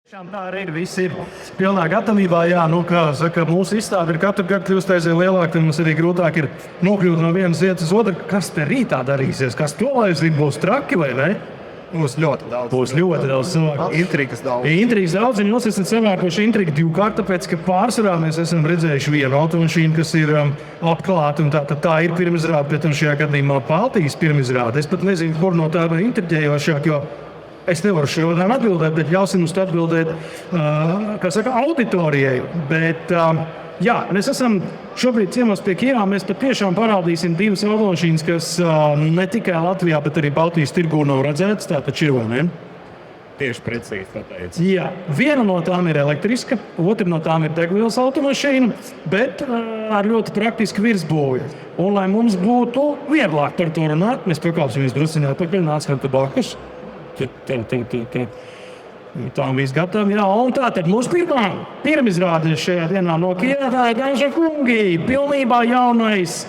Tā arī ir. Visi ir pilnā gatavībā. Jā, kā saka, mūsu izstāde ir katru gadu kļūst aizvien lielāka, tad mums arī grūtāk ir nokļūt no vienas vietas uz otru. Kas te rītā darīsies? Kas to lai zina? Būs traki vai ne? Būs ļoti daudz. Būs ļoti daudz cilvēku. Intrigas daudz. Intrigas daudz, un jūs esat savērkoši intrigu divkārt, tāpēc, ka pārsvarā mēs esam redzējuši vienu automašīnu, kas ir atklāta, un tā ir pirmizrāde, bet šajā gadījumā Baltijas pirmizrāde. Es pat nezinu, kur no tā ir intriģējošāk, jo es nevaru šo jautājumu atbildēt, bet ļausim mums atbildēt auditorijai. Bet, jā, mēs esam šobrīd ciemos pie Kia. Mēs patiešām parādīsim divas automašīnas, kas ne tikai Latvijā, bet arī Baltijas tirgū nav redzētas. Tā taču ir, ne? Tieši precīzi pateicis. Jā, viena no tām ir elektriska, otra no tām ir degvielas automašīna, bet ar ļoti praktisku virsbūvi. Un, lai mums būtu vieglāk par to runāt, mēs pakāpsimies drusciņā pakaļ, nācam pie blakus. Tā viss gatavi, jā. Un tā tad mūsu pirmizrāde šajā dienā no Kia, tā ir daži kungi, pilnībā jaunais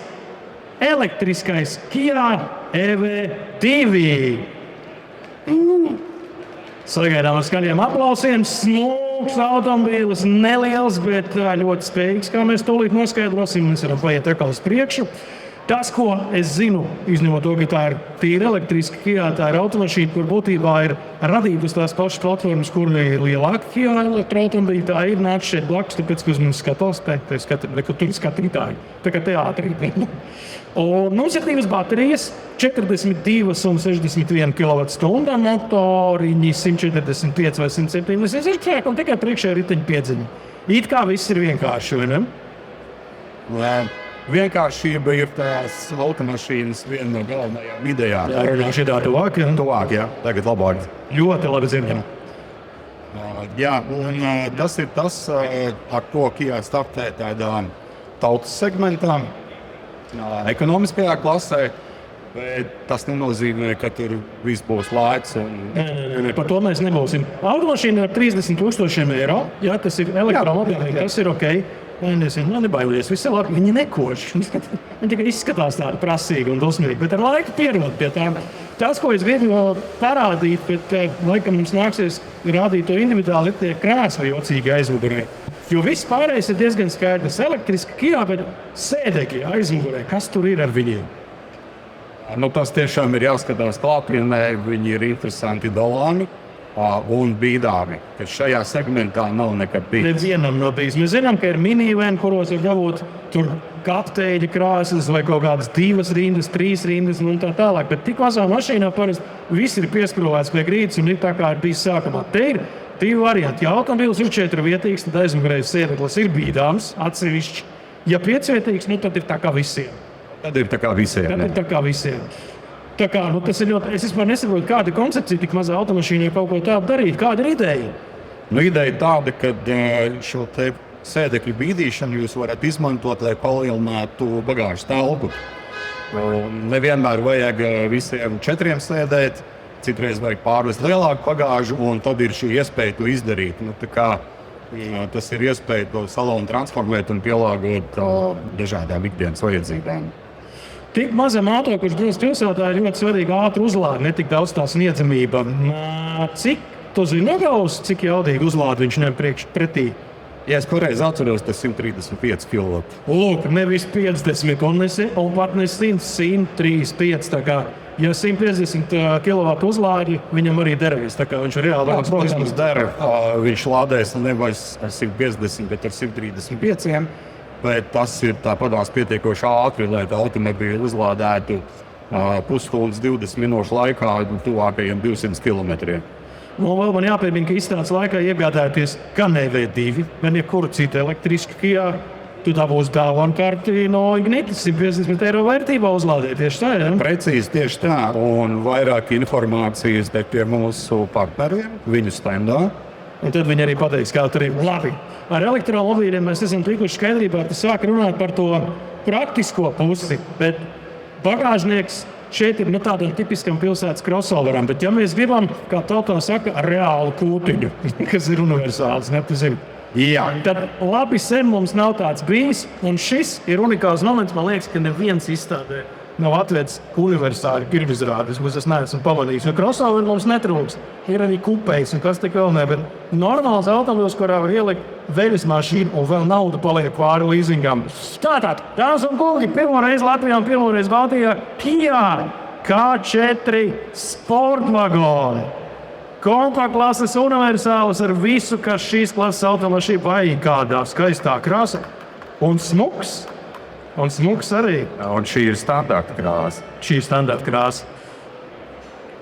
elektriskais Kia EV2. Sagaidām ar skaļiem aplausiem, smūgs automobīlis, neliels, bet ļoti spējīgs, kā mēs tūlīt noskaidrosim. Mēs varam paiet atkal uz priekšu. Tas, ko es zinu, izņemot to, ka tā ir tīra elektriska Kia, tā ir automašīna, kur būtībā ir radīta uz tās pašas platformas, kur ir lielāka Kia elektroautomobīļa. Tā ir nāc šeit blakus, tāpēc, ka uz mums skatos, tur skatītāji. Tā kā teātrī. Un mums ir divas baterijas, 42 un 61 kWh, motoriņi 145 vai 170 un tikai priekšējā riteņa piedziņa. It kā viss ir vienkārši, vai ne? Vienkāršība ir tās automašīnas viena no galvenajām idejām. Jā, runāšu tā tuvāk, jā. Tuvāk, jā. Tagad labāk. Ļoti labi zinām. Jā, un tas ir tas, ar ko Kia startē tādā tautas segmentā, ekonomiskajā klasē. Bet tas nenozīmē, ka tur viss būs lēts. Par to mēs nebūsim. Automašīna ar 30,000 eiro. Jā, tas ir elektromobīļi, tas ir ok. Nebaidies, viss ir labi. Viņi nekož. Viņi tikai izskatās tādi prasīgi un dusmīgi, bet ar laiku pierod pie tā. Tas, ko es gribu parādīt, bet laikam mums nāksies rādīt to individuāli, ir tie krēsli jocīgi aizmugurē. Jo viss pārējais ir diezgan skaidrs. Elektriski Kia, bet sēdekļi aizmugurē. Kas tur ir ar viņiem? Tas tiešām ir jāskatās klātienē. Viņi ir interesanti dalāmi un bīdāmi, ka šajā segmentā nav nekad bijis. Nevienam nav bijis. Mēs zinām, ka ir minivan, kuros ir dabūt tur kapteiļa krāsas vai kaut kādas 2 rindas, 3 rindas un tā tālāk. Bet tik mazā mašīnā parasti viss ir pieskrūvēts pie grīdas un ir tā kā ir bijis sākumā. Te ir 2 varianti. Ja automobīls ir 4-vietīgs, tad aizmugurējais sēdeklis ir bīdāms, atsevišķi. Ja 5-vietīgs, tad ir tā kā visiem. Tad ir tā kā visiem. Tā kā, tas ir ļoti, es vispār nesaprotu, kāda koncepcija tik mazā automašīnai kaut ko tādu darīt. Kāda ir ideja? Ideja tāda, ka šo te sēdekļu bīdīšanu jūs varat izmantot, lai palielinātu bagāžas telpu. Nevienmēr vajag visiem 4 sēdēt, citreiz vajag pārvest lielāku bagāžu, un tad ir šī iespēja to izdarīt. Tas ir iespēja to salonu transformēt un pielāgot dažādām ikdienas vajadzībām. Tik mazam auto, kurš brauc pilsētā, ir ļoti svarīga ātra uzlāde, ne tik daudz tā sniedzamība. Cik tu zini nogaus, cik jaudīgi uzlāde viņš ņem pretī? Ja es pareizi atceros, tas 135 kW. Lūk, nevis 50 un pat ne 100, 135. Tā kā, ja 150 kW uzlādi, viņam arī derēs. Tā kā viņš ir reāli protams, der. Viņš lādēs nevis ar 150, bet ar 135. Bet tas ir tāpatās pietiekoši ātri, lai tā automobīļu uzlādētu pusstundas 20 minūšu laikā tuvākajiem 200 km. Vēl man jāpiemina, ka izstādes laikā iegādājoties gan EV2, gan jebkuru citu elektrisku Kia, tu dabūs dāvanu karti no Ignitis 150 eiro vērtībā uzlādēt. Tieši tā, ja? Precīzi tieši tā. Un vairāk informācijas pie mūsu partneriem, viņu standā. Un tad viņi arī pateiks, kā tur ir labi. Ar elektromobīļiem mēs esam tikuši skaidrībā, ka sāk runāt par to praktisko pusi, bet bagāžnieks šeit ir tādam tipiskam pilsētas crossoveram. Bet ja mēs gribam, kā tautā saka, reālu kūtiņu, kas ir universāls, jā, tad labi sen mums nav tāds bijis, un šis ir unikāls moments, man liekas, ka neviens izstādē nav atvedis universāli pirmizrādes, ko es neesmu pamanījis. Un crossover mums netrūks. Ir arī kupējs un kas tik vēl ne, bet normāls automobilis, kurā var ielikt veļas mašīnu un vēl naudu paliek pāri līzingam. Tātad, dāmas un kungi, pirmoreiz Latvijā un pirmoreiz Baltijā Kia K4 sportvagoni. Kompaktklases universāls ar visu, kas šīs klases automašīna vajag kādā skaistā krāsā. Un smuks arī. Un šī ir standarta krāsa. Šī ir standarta krāsa.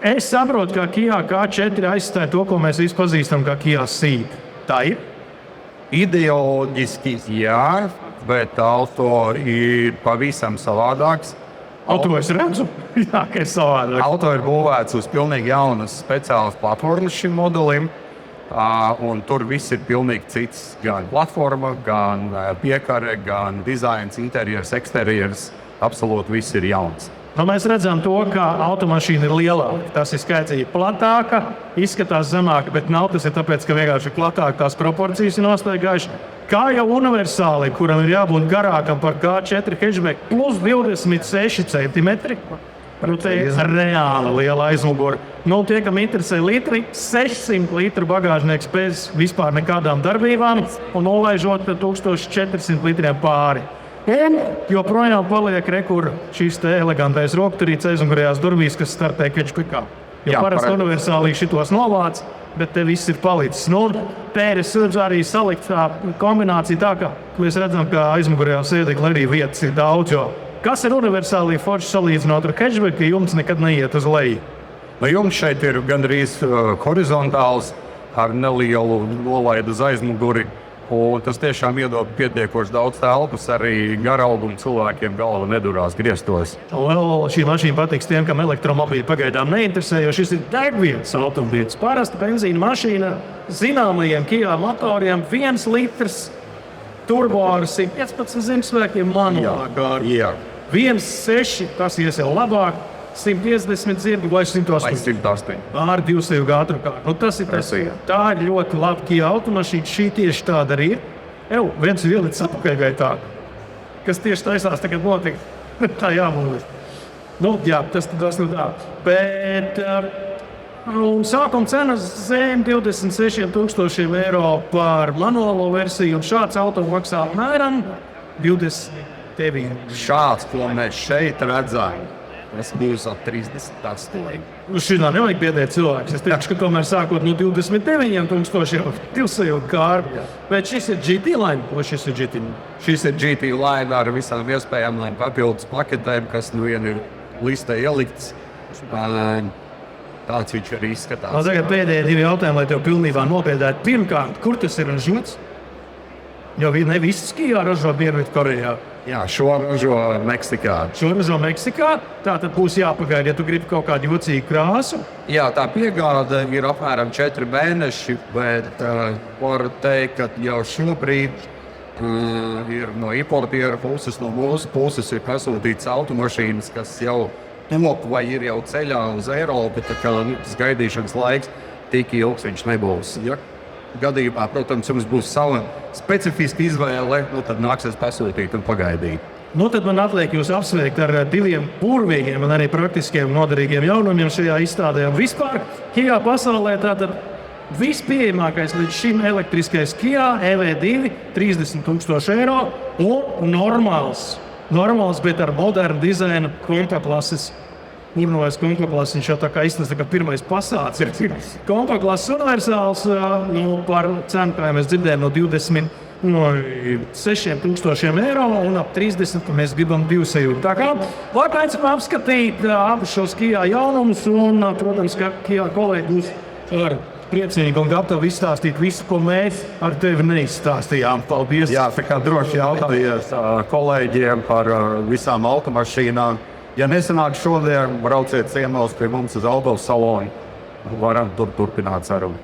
Es saprotu, ka Kia K4 aizstāja to, ko mēs visi pazīstam kā Kia Ceed. Tā ir? Ideoloģiski jā, bet auto ir pavisam savādāks. Auto es redzu, jā, ka ir savādāk. Auto ir būvēts uz pilnīgi jaunas speciālas platformas šim modelim. Un tur viss ir pilnīgi cits. Gan platforma, gan piekare, gan dizains, interjers, eksterjers. Absolūti viss ir jauns. Mēs redzam to, ka automašīna ir lielāka. Tas ir skaitīgi platāka, izskatās zemāka, bet nav tas ir tāpēc, ka vienkārši ir platāka, tās proporcijas ir nostaigājušas. Kā jau universāli, kuram ir jābūt garākam par K4 hatchback, plus 26 cm. Te ir reāli liela aizmugure. Tie, kam interesē litri, 600 litru bagāžnieks bez vispār nekādām darbībām un nolaižot 1400 litriem pāri. Joprojām paliek rekur šīs te elegantais rokturīts aizmugurējās durvīs, kas startē hatchbackā. Jo parasti universālī šitos novāc, bet te viss ir palicis. Pēris arī salikt tā kombinācija tā, ka mēs redzam, ka aizmugurējā sēdekļa arī vietas ir daudz, jo kas ir universāli forši salīdzinot ar hatchback, ka jums nekad neiet uz leju? Jums šeit ir gandrīz horizontāls ar nelielu nolaidu uz aizmuguri. Un tas tiešām iedod pietiekoši daudz telpas, arī garaugumu cilvēkiem galva nedurās griestos. Šī mašīna patiks tiem, kam elektromobīļi pagaidām neinteresē, jo šis ir degvielas automobīls. Parasta benzīna mašīna zināmajiem Kia motoriem 1 litrs turbo ar 115 zirgspēkiem manuālā kārta. 1.6, tas ies jau labāk. 150 zirgi vai 108 ar 200 ātrumu kārtu. Tas ir tas. Tā ir ļoti laba Kia automašīna. Šī tieši tāda arī ir. Viens ir ielicis atpakaļgaitā, kas tieši taisās tagad notikt. Tā jābūt. Jā, tas tā. Bet sākuma cenas zem 26,000 eiro par manuālo versiju, un šāds auto maksā apmēram 29. Šāds, ko mēs šeit redzam. Es biju uz 38. Šitā nevajag biedēt cilvēks. Es teikšu, ka tomēr sākot no 29,000 200 kārtu. Bet šis ir GT line, vai šis ir GT? Šis ir GT line ar visām iespējām papildus paketēm, kas vien ir listē ielikts. Tāds viņš arī izskatās. Tagad pēdējie 2 jautājumi, lai tev pilnībā nopiedētu. Pirmkārt, kur tas ir ražots? Jo ne visas Kia ražo Dienvidkorejā. Jā, šo ražo Meksikā. Tātad būs jāpagaida, ja tu gribi kaut kādu jocīgu krāsu. Jā, tā piegāde ir apmēram 4 mēneši, bet varu teikt, ka jau šobrīd ir no importiera puses, no mūsu puses ir pasūtīts automašīnas, kas jau vai ir jau ceļā uz Eiropu, tā kā tas gaidīšanas laiks tik ilgs viņš nebūs. Ja gadījumā, protams, jums būs sava specifiska izvēle, tad nāksies pasūtīt un pagaidīt. Tad man atliek jūs apsveikt ar 2 burvīgiem un arī praktiskiem noderīgiem jaunumiem šajā izstādē. Vispār Kia pasaulē tātad vispieejamākais līdz šim elektriskais Kia EV2 30,000 eiro un normāls, bet ar modernu dizainu kompaktklases. Urnojas kompaktklases, viņš jau tā kā izsnes, kā pirmais pasāds ir. Kompaktklases universāls par cenu, kā mēs dzirdējām, no 26,000 eiro un ap 30, ka mēs gribam 200. Tā kā var aicinām apskatīt abus šos Kia jaunumus un, protams, ka Kia kolēģi būs ar priecīgi un gatavi izstāstīt visu, ko mēs ar tevi neizstāstījām. Paldies! Jā, tā kā droši jautājies kolēģiem par visām automašīnām. Ja nesanāk šodien, brauciet ciemos pie mums uz autosalonu. Varam turpināt sarunu.